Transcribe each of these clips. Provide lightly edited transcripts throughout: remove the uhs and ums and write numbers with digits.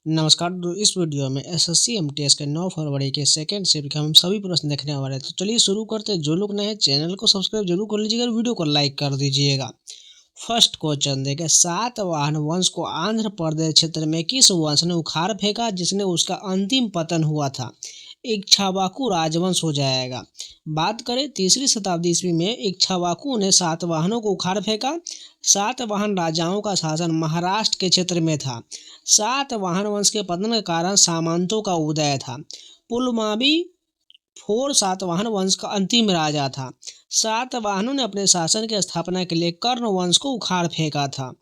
नमस्कार इस वीडियो में एसएससी एमटीएस के 9 फरवरी के सेकंड शिफ्ट के हम सभी प्रश्न देखने वाले हैं। तो चलिए शुरू करते हैं। जो लोग नए हैं चैनल को सब्सक्राइब जरूर कर लीजिएगा और वीडियो को लाइक कर दीजिएगा। फर्स्ट क्वेश्चन देखें, सातवाहन वंश को आंध्र प्रदेश क्षेत्र में किस वंश ने उखाड़ फेंका जिसने उसका अंतिम पतन हुआ था? इक्ष्वाकु राजवंश हो जाएगा। बात करें तीसरी शताब्दी ईस्वी में इक्ष्वाकु ने सातवाहनों को उखाड़ फेंका। सातवाहन राजाओं का शासन महाराष्ट्र के क्षेत्र में था। सातवाहन वंश के पतन के कारण सामंतों का उदय था। पुलमावी फोर सातवाहन वंश का अंतिम राजा था। सातवाहनों ने अपने शासन की स्थापना के लिए कर्ण वंश को उखाड़ फेंका था।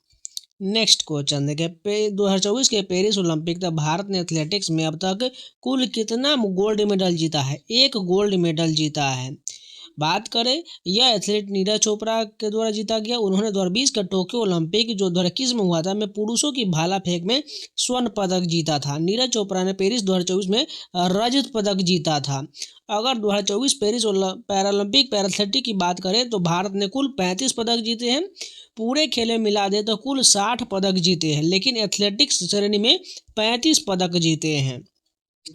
नेक्स्ट क्वेश्चन देखें, 2024 के पेरिस ओलंपिक तक भारत ने एथलेटिक्स में अब तक कुल कितना गोल्ड मेडल जीता है? 1 गोल्ड मेडल जीता है। बात करें यह एथलीट नीरज चोपड़ा के द्वारा जीता गया। उन्होंने 2020 का टोक्यो ओलंपिक जो 2021 में हुआ था में पुरुषों की भाला फेंक में स्वर्ण पदक जीता था। नीरज चोपड़ा ने पेरिस 2024 में रजत पदक जीता था। अगर 2024 पेरिस पैरालंपिक पैराथलेटिक की बात करें तो भारत ने कुल 35 पदक जीते हैं। पूरे खेल में मिला दे तो कुल 60 पदक जीते हैं, लेकिन एथलेटिक्स श्रेणी में 35 पदक जीते हैं।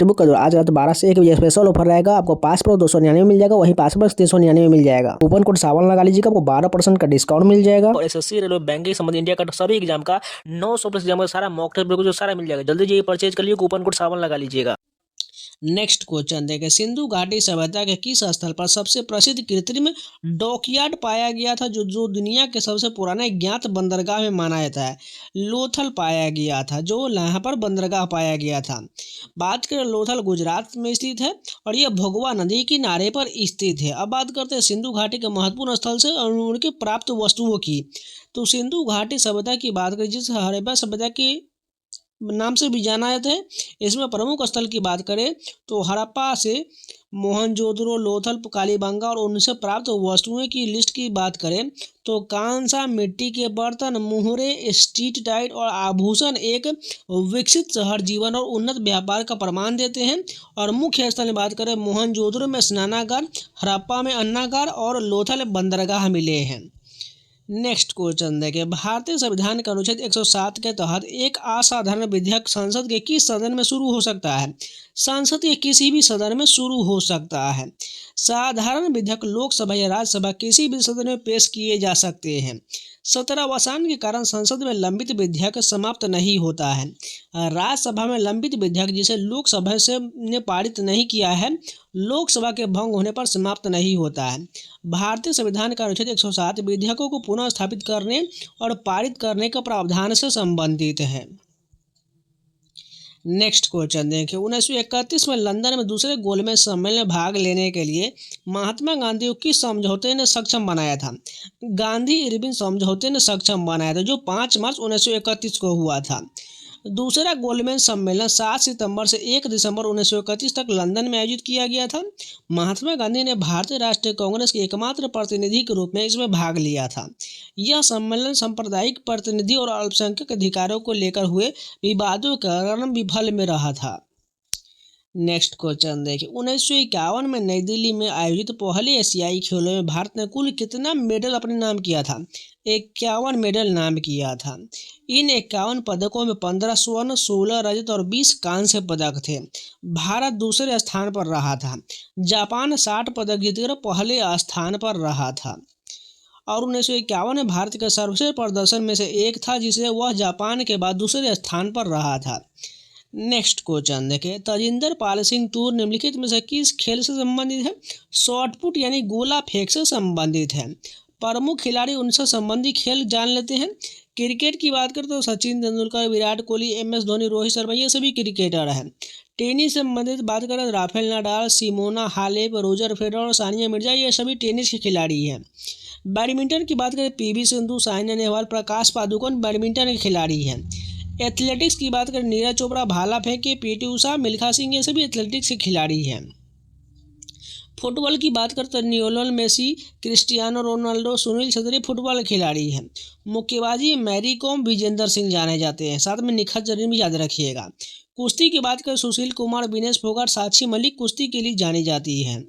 बुक कर दो आज रात 12 से 1 बजे स्पेशल ऑफर रहेगा। आपको पास पर 299 मिल जाएगा, वहीं पास पर 399 मिल जाएगा। कूपन कोड सावन लगा लीजिएगा, आपको 12% का डिस्काउंट मिल जाएगा। और एसएससी रेलवे बैंकिंग संबंधी इंडिया का सभी एग्जाम का 900+ एग्जाम का सारा मॉक टेस्ट जो सारा मिल जाएगा। जल्दी जाइए परचेज कर लीजिए, कूपन कोड सावन लगा लीजिएगा। नेक्स्ट क्वेश्चन देखें, सिंधु घाटी सभ्यता के किस स्थल पर सबसे प्रसिद्ध कृत्रिम डॉकयार्ड पाया गया था जो दुनिया के सबसे पुराने ज्ञात बंदरगाह में माना जाता है? लोथल पाया गया था, जो यहाँ पर बंदरगाह पाया गया था। बात करें लोथल गुजरात में स्थित है और यह भोगवा नदी किनारे पर स्थित है। अब बात करते हैं सिंधु घाटी के महत्वपूर्ण स्थल से और उनके प्राप्त वस्तुओं की। तो सिंधु घाटी सभ्यता की बात करें जिस हड़प्पा सभ्यता की नाम से भी जाना जाता है, इसमें प्रमुख स्थल की बात करें तो हड़प्पा से मोहनजोदड़ो, लोथल, कालीबंगा और उनसे प्राप्त वस्तुओं की लिस्ट की बात करें तो कांसा, मिट्टी के बर्तन, मुहरे, स्ट्रीट टाइट और आभूषण एक विकसित शहर जीवन और उन्नत व्यापार का प्रमाण देते हैं। और मुख्य स्थल में बात करें मोहनजोदड़ो में स्नानागार, हड़प्पा में अन्नागार और लोथल बंदरगाह मिले हैं। नेक्स्ट क्वेश्चन देखें, भारतीय संविधान के अनुच्छेद 107 के तहत एक असाधारण विधेयक संसद के किस सदन में शुरू हो सकता है? संसद के किसी भी सदन में शुरू हो सकता है। साधारण विधेयक लोकसभा या राज्यसभा किसी भी सदन में पेश किए जा सकते हैं। सत्रावसान के कारण संसद में लंबित विधेयक समाप्त नहीं होता है। राज्यसभा में लंबित विधेयक जिसे लोकसभा से ने पारित नहीं किया है, लोकसभा के भंग होने पर समाप्त नहीं होता है। भारतीय संविधान का अनुच्छेद 107 विधेयकों को पुनः स्थापित करने और पारित करने के प्रावधान से संबंधित है। नेक्स्ट क्वेश्चन देखिए, 1931 में लंदन में दूसरे गोलमेज सम्मेलन में भाग लेने के लिए महात्मा गांधी को किस समझौते ने सक्षम बनाया था? गांधी इरविन समझौते ने सक्षम बनाया था, जो 5 मार्च 1931 को हुआ था। दूसरा गोलमेज सम्मेलन 7 सितंबर से 1 दिसंबर 1931 तक लंदन में आयोजित किया गया था। महात्मा गांधी ने भारतीय राष्ट्रीय कांग्रेस के एकमात्र प्रतिनिधि के रूप में इसमें भाग लिया था। यह सम्मेलन सांप्रदायिक प्रतिनिधि और अल्पसंख्यक अधिकारों को लेकर हुए विवादों के कारण विफल में रहा था। नेक्स्ट क्वेश्चन देखिए, 1951 में नई दिल्ली में आयोजित पहले एशियाई खेलों में भारत ने कुल कितना मेडल अपने नाम किया था? 51 मेडल नाम किया था। इन 51 पदकों में 15 स्वर्ण, 16 रजत और 20 कांस्य पदक थे। भारत दूसरे स्थान पर रहा था। जापान 60 पदक जीतकर पहले स्थान पर रहा था। और 1951 में भारत के सर्वश्रेष्ठ प्रदर्शन में से एक था, जिसे वह जापान के बाद दूसरे स्थान पर रहा था। नेक्स्ट क्वेश्चन देखें, तजिंदर पाल सिंह तूर निम्नलिखित में से किस खेल से संबंधित है? शॉटपुट यानी गोला फेंक से संबंधित है। प्रमुख खिलाड़ी उनसे संबंधित खेल जान लेते हैं। क्रिकेट की बात करें तो सचिन तेंदुलकर, विराट कोहली, MS धोनी, रोहित शर्मा ये सभी क्रिकेटर हैं। टेनिस से संबंधित बात करें तो Rafael Nadal, Simona Halep, Roger Federer और सानिया मिर्जा ये सभी टेनिस के खिलाड़ी हैं। बैडमिंटन की बात करें PV सिंधु, साइना नेहवाल, प्रकाश पादुकोण बैडमिंटन के खिलाड़ी हैं। एथलेटिक्स की बात करें नीरज चोपड़ा भाला फेंक, PT उषा, मिल्खा सिंह ये सभी एथलेटिक्स के खिलाड़ी हैं। फुटबॉल की बात करते हैं Lionel Messi, Cristiano Ronaldo, Sunil Chhetri football खिलाड़ी हैं। मुक्केबाजी मैरी कॉम, विजेंदर सिंह जाने जाते हैं। साथ में निखत जरीन भी याद रखिएगा। कुश्ती की बात करें सुशील कुमार, विनेश फोगाट, साक्षी मलिक कुश्ती के लिए जानी जाती हैं।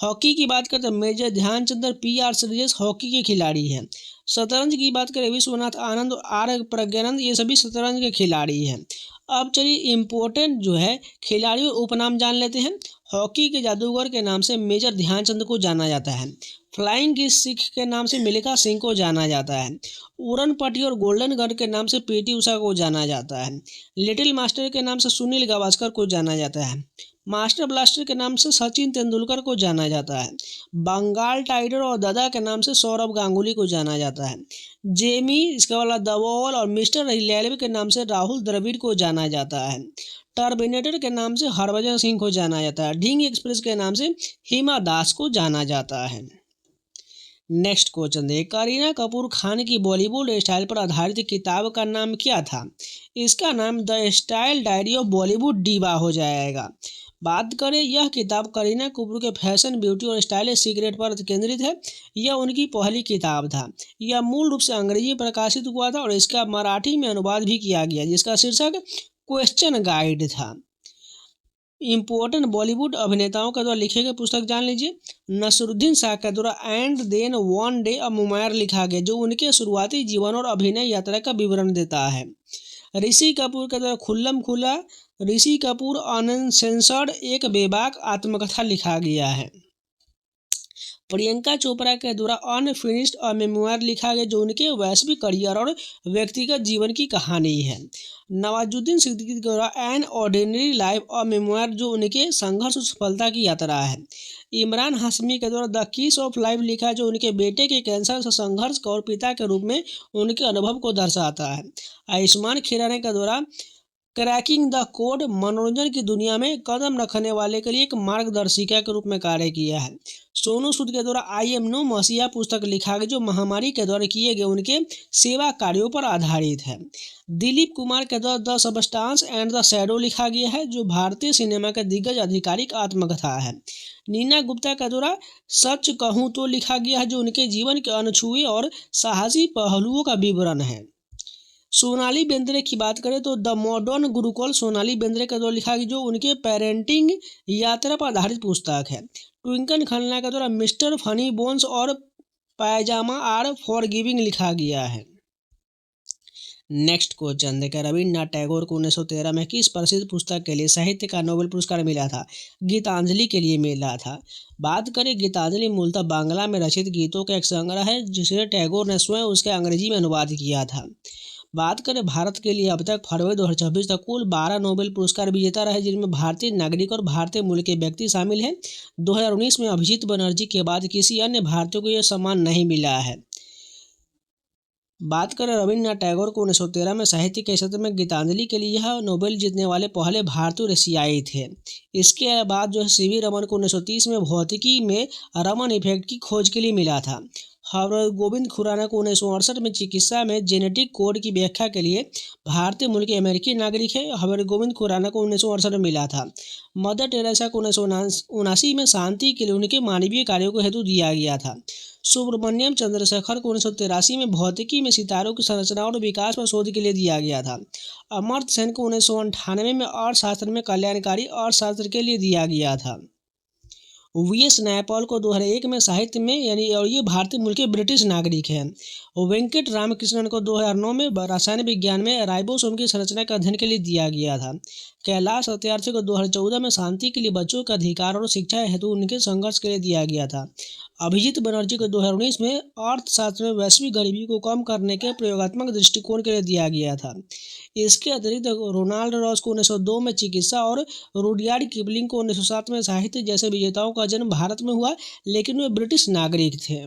हॉकी की बात करते हैं major Dhyan Chand, PR Sreejesh hockey के खिलाड़ी हैं। शतरंज की बात करें विश्वनाथ आनंद, R प्रज्ञानंद ये सभी शतरंज के खिलाड़ी हैं। अब चलिए इम्पोर्टेंट जो है खिलाड़ियों उपनाम जान लेते हैं। हॉकी के जादूगर के नाम से मेजर ध्यानचंद को जाना जाता है। फ्लाइंग की सिख के नाम से मिल्खा सिंह को जाना जाता है। उड़न पट्टी और गोल्डन गन के नाम से पीटी उषा को जाना जाता है। लिटिल मास्टर के नाम से सुनील गावस्कर को जाना जाता है। मास्टर ब्लास्टर के नाम से सचिन तेंदुलकर को जाना जाता है। बंगाल टाइगर और दादा के नाम से सौरभ गांगुली को जाना जाता है। जेमी इसके वाला द वॉल और मिस्टर रिलायबल के नाम से राहुल द्रविड़ को जाना जाता है। टर्मिनेटर के नाम से हरभजन सिंह को जाना जाता है। ढींग एक्सप्रेस के नाम से हिमा दास को जाना जाता है। नेक्स्ट क्वेश्चन देखिए, करीना कपूर खान की बॉलीवुड स्टाइल पर आधारित किताब का नाम क्या था? इसका नाम the style diary of Bollywood diva हो जाएगा। बात करें, यह किताब करीना कपूर के फैशन, ब्यूटी और स्टाइलिश सीक्रेट पर केंद्रित है। यह उनकी पहली किताब था। यह मूल रूप से अंग्रेजी में प्रकाशित हुआ था और इसका मराठी में अनुवाद भी किया गया, जिसका शीर्षक क्वेश्चन गाइड था। इम्पोर्टेंट बॉलीवुड अभिनेताओं के द्वारा लिखे गए पुस्तक जान लीजिए। नसरुद्दीन शाह के द्वारा एंड देन वन डे अ मुमैर लिखा गया, जो उनके शुरुआती जीवन और अभिनय यात्रा का विवरण देता है। ऋषि कपूर के द्वारा खुल्लम खुला ऋषि कपूर अनसेंसर्ड एक बेबाक आत्मकथा लिखा गया है। प्रियंका चोपड़ा के द्वारा अनफिनिश्ड अ मेमोयर लिखा गया, जो उनके वैश्विक करियर और व्यक्तिगत जीवन की कहानी है। नवाजुद्दीन सिद्दीकी के द्वारा an ordinary life a memoir, जो उनके संघर्ष और सफलता की यात्रा है। इमरान हाशमी के द्वारा द किस ऑफ लाइफ लिखा, जो उनके बेटे के कैंसर से संघर्ष और पिता के रूप में उनके अनुभव को दर्शाता है। आयुष्मान खुराना के द्वारा क्रैकिंग द कोड, मनोरंजन की दुनिया में कदम रखने वाले के लिए एक मार्गदर्शिका के रूप में कार्य किया है। सोनू सूद के द्वारा आई एम नो मसीहा पुस्तक लिखा गया, जो महामारी के द्वारा किए गए उनके सेवा कार्यों पर आधारित है। दिलीप कुमार के द्वारा the substance and the shadow लिखा गया है, जो भारतीय सिनेमा के दिग्गज आधिकारिक आत्मकथा है। नीना गुप्ता के द्वारा सच कहूँ तो लिखा गया है, जो उनके जीवन के अनछुए और साहसी पहलुओं का विवरण है। सोनाली बेंद्रे की बात करें तो द मॉडर्न गुरुकुल सोनाली बेंद्रे के द्वारा लिखा गया, जो उनके पेरेंटिंग यात्रा पर आधारित पुस्तक है। ट्विंकल खन्ना के द्वारा मिस्टर फनी बोन्स और पायजामा आर फॉरगिविंग लिखा गया है। नेक्स्ट क्वेश्चन देखिए, रविन्द्रनाथ टैगोर को 1913 में किस प्रसिद्ध पुस्तक के लिए साहित्य का नोबेल पुरस्कार मिला था? गीतांजलि के लिए मिला था। बात करें, गीतांजलि मूलतः बांग्ला में रचित गीतों का एक संग्रह है, जिसे टैगोर ने स्वयं उसके अंग्रेजी में अनुवाद किया था। बात करें, भारत के लिए अब तक फरवरी 2026 तक कुल 12 नोबेल पुरस्कार विजेता रहे, जिनमें भारतीय नागरिक और भारतीय मूल के व्यक्ति शामिल हैं। 2019 में अभिजीत बनर्जी के बाद किसी अन्य भारतीय को यह सम्मान नहीं मिला है। बात करें, रविन्द्रनाथ टैगोर को 1913 में साहित्य के क्षेत्र में गीतांजलि के लिए यह नोबेल जीतने वाले पहले भारतीय और एशियाई थे। इसके बाद जो है सीवी रमन को 1930 में भौतिकी में रमन इफेक्ट की खोज के लिए मिला था। हरगोविंद खुराना को 1968 में चिकित्सा में जेनेटिक कोड की व्याख्या के लिए भारतीय मूल के अमेरिकी नागरिक है। हरगोविंद खुराना को 1968 में मिला था। मदर टेरेसा को 1979 में शांति के लिए उनके मानवीय कार्यों को हेतु दिया गया था। सुब्रमण्यम चंद्रशेखर को 1983 में भौतिकी में सितारों की संरचना और विकास पर शोध के लिए दिया गया था। अमर्त्य सेन को 1998 में अर्थशास्त्र में कल्याणकारी अर्थशास्त्र के लिए दिया गया था। वीएस नायपॉल को 2001 में साहित्य में यानी और ये भारतीय मूल के ब्रिटिश नागरिक हैं। वेंकट रामकृष्णन को 2009 में रसायन विज्ञान में राइबोसोम की संरचना के अध्ययन के लिए दिया गया था। कैलाश सत्यार्थी को 2014 में शांति के लिए बच्चों के अधिकार और शिक्षा हेतु उनके संघर्ष के लिए दिया गया था। अभिजीत बनर्जी को 2019 में अर्थशास्त्र में वैश्विक गरीबी को कम करने के प्रयोगात्मक दृष्टिकोण के लिए दिया गया था। इसके अतिरिक्त रोनाल्ड रॉस को 1902 में चिकित्सा और रुडयार्ड किपलिंग को 1907 में साहित्य जैसे विजेताओं का जन्म भारत में हुआ, लेकिन वे ब्रिटिश नागरिक थे।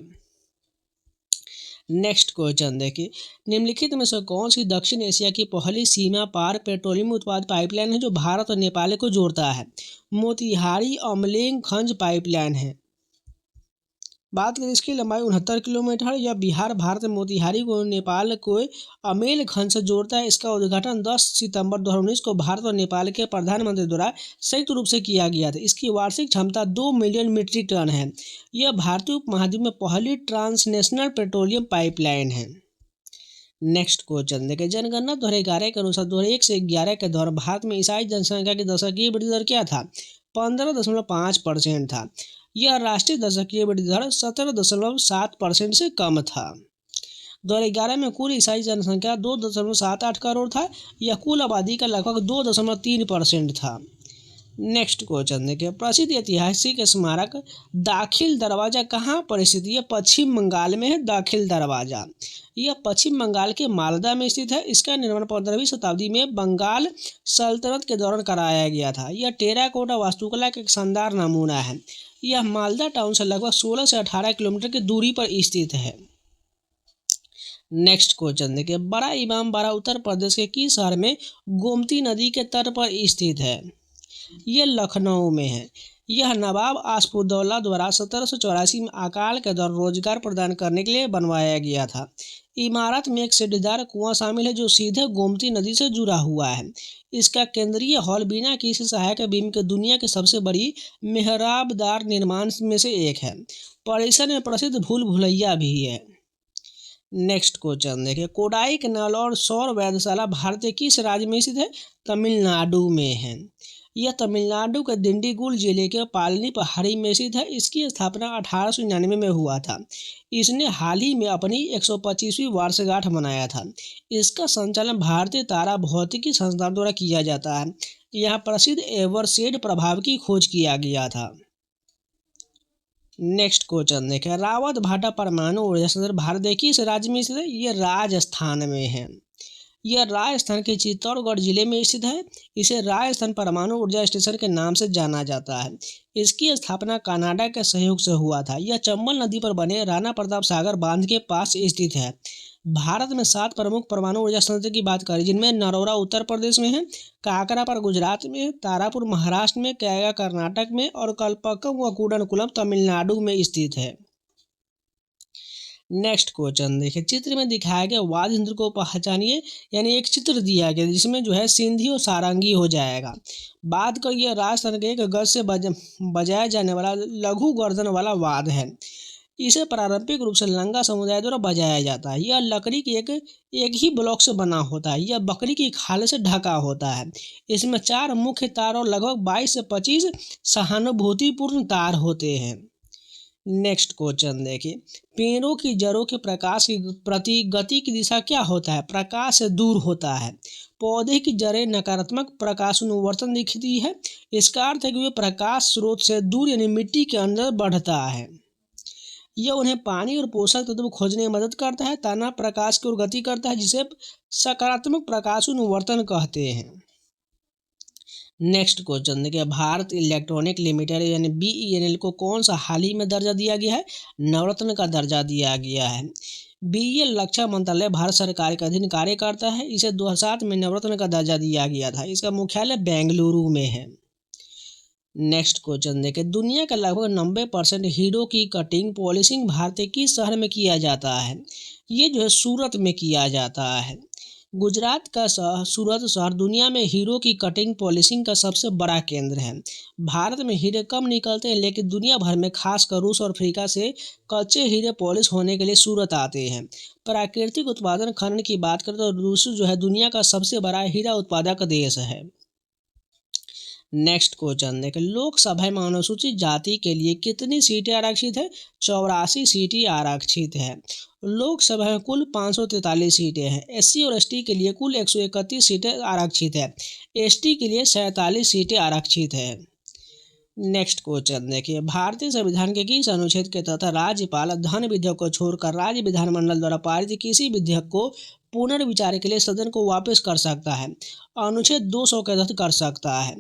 नेक्स्ट क्वेश्चन देखिए, निम्नलिखित में से कौन सी दक्षिण एशिया की पहली सीमा पार पेट्रोलियम उत्पाद पाइपलाइन है जो भारत और नेपाल को जोड़ता है? मोतिहारी अमलेंग खंज पाइपलाइन है। बात करें इसकी लंबाई 69 किलोमीटर या बिहार भारत मोतिहारी को नेपाल को अमेल खंड से जोड़ता है। इसका उद्घाटन 10 सितंबर 2019 को भारत और नेपाल के प्रधानमंत्री द्वारा संयुक्त रूप से किया गया था। इसकी वार्षिक क्षमता 2 मिलियन मीट्रिक टन है। यह भारतीय उपमहाद्वीप में पहली ट्रांसनेशनल पेट्रोलियम पाइपलाइन है। नेक्स्ट क्वेश्चन देखिए, जनगणना 2011 के अनुसार 2001 से 2011 के दौरान भारत में ईसाई जनसंख्या की दशकीय वृद्धि दर क्या था? 15.5% था। यह राष्ट्रीय दशकीय वृद्धि दर 17.7% से कम था। 2011 में कुल ईसाई जनसंख्या 2.78 करोड़ था। यह कुल आबादी का लगभग 2.3% था। नेक्स्ट क्वेश्चन देखिए, प्रसिद्ध ऐतिहासिक स्मारक दाखिल दरवाजा कहाँ पर स्थित है? यह पश्चिम बंगाल में है दाखिल दरवाजा। यह पश्चिम बंगाल के मालदा में स्थित है। इसका निर्माण 15वीं शताब्दी में बंगाल सल्तनत के दौरान कराया गया था। यह टेराकोटा वास्तुकला का एक शानदार नमूना है। यह मालदा टाउन से लगभग 16 से 18 किलोमीटर की दूरी पर स्थित है। नेक्स्ट क्वेश्चन देखिए, बड़ा इमाम बाड़ा उत्तर प्रदेश के किस शहर में गोमती नदी के तट पर स्थित है? यह लखनऊ में है। यह नवाब आसफुद्दौला द्वारा 1784 में अकाल के दौरान रोजगार प्रदान करने के लिए बनवाया गया था। इमारत में एक सीढ़ीदार कुआं शामिल है जो सीधे गोमती नदी से जुड़ा हुआ है। इसका केंद्रीय हॉल बिना किसी सहायक बीम के दुनिया की सबसे बड़ी मेहराबदार निर्माण में से एक है। परिसर में प्रसिद्ध भूल भुलैया भी है। नेक्स्ट क्वेश्चन देखिए, कोडाई कैनाल और सौर वेधशाला भारतीय किस राज्य में स्थित है? तमिलनाडु में है। यह तमिलनाडु के दिंडीगुल जिले के पालनी पहाड़ी में स्थित है। इसकी स्थापना 1899 में हुआ था। इसने हाल ही में अपनी 125वीं वर्षगांठ मनाया था। इसका संचालन भारतीय तारा भौतिकी संस्थान द्वारा किया जाता है। यहाँ प्रसिद्ध एवरशेड प्रभाव की खोज किया गया था। नेक्स्ट क्वेश्चन देखें, रावत भाटा परमाणु ऊर्जा संयंत्र भारत के किस राज्य में स्थित है? यह राजस्थान में है। यह राजस्थान के चित्तौड़गढ़ जिले में स्थित है। इसे राजस्थान परमाणु ऊर्जा स्टेशन के नाम से जाना जाता है। इसकी स्थापना कनाडा के सहयोग से हुआ था। यह चंबल नदी पर बने राणा प्रताप सागर बांध के पास स्थित है। भारत में 7 प्रमुख परमाणु ऊर्जा संयंत्र की बात करें, जिनमें नरोरा उत्तर प्रदेश में है, काकरापर गुजरात में, तारापुर महाराष्ट्र में, कैगा कर्नाटक में और कलपक्कम व कूडनकुलम तमिलनाडु में स्थित है। नेक्स्ट क्वेश्चन देखिए, चित्र में दिखाया गया वाद्य यंत्र को पहचानिए। यानी एक चित्र दिया गया जिसमें जो है सिंधी और सारंगी हो जाएगा। बात कर यह राजस्थान के एक गज से बजाया जाने वाला लघु गर्दन वाला वाद्य है। इसे पारंपरिक रूप से लंगा समुदाय द्वारा बजाया जाता है। यह लकड़ी के एक ही ब्लॉक से बना होता है। यह बकरी की खाल से ढका होता है। इसमें 4 मुख्य तार और लगभग 22 से 25 सहानुभूतिपूर्ण तार होते हैं। नेक्स्ट क्वेश्चन देखिए, पेड़ों की जड़ों के प्रकाश की प्रति गति की दिशा क्या होता है? प्रकाश से दूर होता है। पौधे की जड़ें नकारात्मक प्रकाशानुवर्तन दिखती है। इसका अर्थ है कि वे प्रकाश स्रोत से दूर यानी मिट्टी के अंदर बढ़ता है। यह उन्हें पानी और पोषक तत्व खोजने में मदद करता है। तना प्रकाश की ओर गति करता है, जिसे सकारात्मक प्रकाशानुवर्तन कहते हैं। नेक्स्ट क्वेश्चन देखिए, भारत इलेक्ट्रॉनिक लिमिटेड यानी BELL को कौन सा हाल ही में दर्जा दिया गया है? नवरत्न का दर्जा दिया गया है। BEL रक्षा मंत्रालय भारत सरकार के अधीन कार्य करता है। इसे 2007 में नवरत्न का दर्जा दिया गया था। इसका मुख्यालय बेंगलुरु में है। नेक्स्ट क्वेश्चन देखिए, दुनिया का लगभग 90% हीरो की कटिंग पॉलिशिंग भारत के शहर में किया जाता है? ये जो है सूरत में किया जाता है। गुजरात का सूरत शहर दुनिया में हीरो की कटिंग पॉलिशिंग का सबसे बड़ा केंद्र है। भारत में हीरे कम निकलते हैं, लेकिन दुनिया भर में खासकर रूस और अफ्रीका से कच्चे हीरे पॉलिश होने के लिए सूरत आते हैं। प्राकृतिक उत्पादन खनन की बात करें तो रूस जो है दुनिया का सबसे बड़ा हीरा उत्पादक देश है। नेक्स्ट क्वेश्चन देखें, लोकसभा में अनुसूचित जाति के लिए कितनी सीटें आरक्षित है? 84 सीटें आरक्षित है। लोकसभा में कुल 543 सीटें हैं। SC और ST के लिए कुल 131 सीटें आरक्षित है। ST के लिए 47 सीटें आरक्षित है। नेक्स्ट क्वेश्चन देखिए, भारतीय संविधान के किस अनुच्छेद के तहत राज्यपाल धन विधेयक को छोड़कर राज्य विधानमंडल द्वारा पारित किसी विधेयक को पुनर्विचार के लिए सदन को वापस कर सकता है? अनुच्छेद 200 के तहत कर सकता है।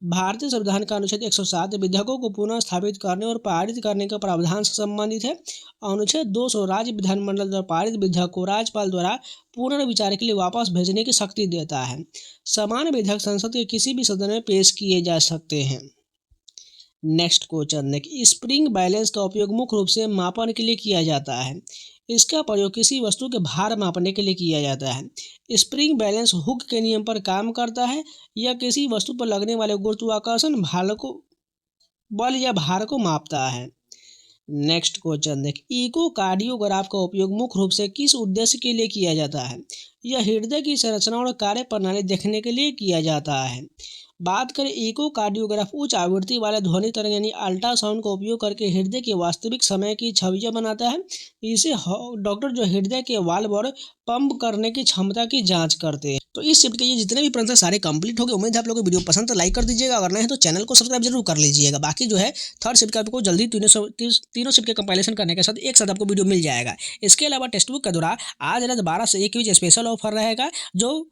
भारतीय संविधान का अनुच्छेद 107 विधेयकों को पुनः स्थापित करने और पारित करने के प्रावधान से संबंधित है। अनुच्छेद 200 राज्य विधानमंडल द्वारा पारित विधेयक को राज्यपाल द्वारा पुनर्विचार के लिए वापस भेजने की शक्ति देता है। समान विधेयक संसद के किसी भी सदन में पेश किए जा सकते हैं। नेक्स्ट क्वेश्चन देखिए, स्प्रिंग बैलेंस का उपयोग मुख्य रूप से मापन के लिए किया जाता है। इसका प्रयोग किसी वस्तु के भार मापने के लिए किया जाता है। स्प्रिंग बैलेंस हुक के नियम पर काम करता है। यह किसी वस्तु पर लगने वाले गुरुत्वाकर्षण बल या भार को मापता है। नेक्स्ट क्वेश्चन देखिए, इकोकार्डियोग्राफ का उपयोग मुख्य रूप से किस उद्देश्य के लिए किया जाता है? यह हृदय की संरचना और कार्य प्रणाली देखने के लिए किया जाता है। बात करें इकोकार्डियोग्राफ, उच्च आवृत्ति वाले ध्वनि तरंग यानी अल्ट्रासाउंड का उपयोग करके हृदय के वास्तविक समय की छवियां बनाता है। इसे डॉक्टर जो हृदय के वाल्व और पंप करने की क्षमता की जांच करते हैं। तो इस शिफ्ट के ये जितने भी प्रश्न सारे कंप्लीट हो गए। उम्मीद है आप लोगों को वीडियो पसंद तो लाइक कर दीजिएगा, अगर नहीं तो चैनल को सब्सक्राइब जरूर कर लीजिएगा। बाकी जो है थर्ड शिफ्ट का आपको जल्दी तीनों शिफ्ट के कंपाइलेशन करने के साथ एक साथ आपको वीडियो मिल जाएगा। इसके अलावा टेक्स्ट बुक का दौरान आज रात 12 से 1 के बीच स्पेशल ऑफर रहेगा, जो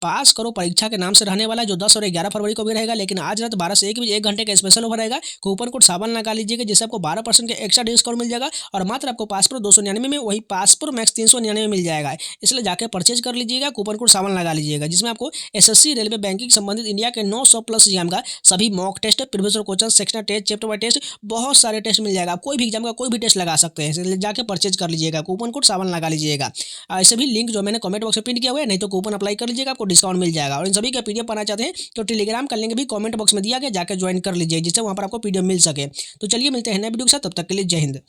पास करो परीक्षा के नाम से रहने वाला है, जो 10 और 11 फरवरी को भी रहेगा। लेकिन आज रात 12 से 1 बजे 1 घंटे का स्पेशल ऑफर रहेगा। कूपन कोड सावन लगा लीजिएगा, जिससे आपको 12% के एक्स्ट्रा डिस्काउंट मिल जाएगा और मात्र आपको पास प्रो 299 में, वही पास प्रो मैक्स 399 में मिल जाएगा। इसलिए जाकर परचेज कर लीजिएगा, कूपन कोड सावन लगा लीजिएगा, जिसमें आपको एसएससी, रेलवे, बैंकिंग संबंधित इंडिया के 900 प्लस एग्जाम का सभी mock test, previous question, sectional test, chapter wise test, बहुत सारे टेस्ट मिल जाएगा। आप कोई भी एग्जाम का कोई भी टेस्ट लगा सकते हैं, इसलिए जाकर परचेज कर लीजिएगा, कूपन कोड सावन लगा लीजिएगा। ऐसे भी लिंक जो मैंने कमेंट बॉक्स में पिन किया हुआ है, नहीं तो कूपन अप्लाई कर लीजिएगा, आपको डिस्काउंट मिल जाएगा। और इन सभी का पीडीएफ पाना चाहते हैं तो टेलीग्राम का लिंक भी कमेंट बॉक्स में दिया गया, जाकर ज्वाइन कर लीजिए, जिससे वहां पर आपको पीडीएफ मिल सके। तो चलिए मिलते हैं नए वीडियो के साथ, तब तक के लिए जय हिंद।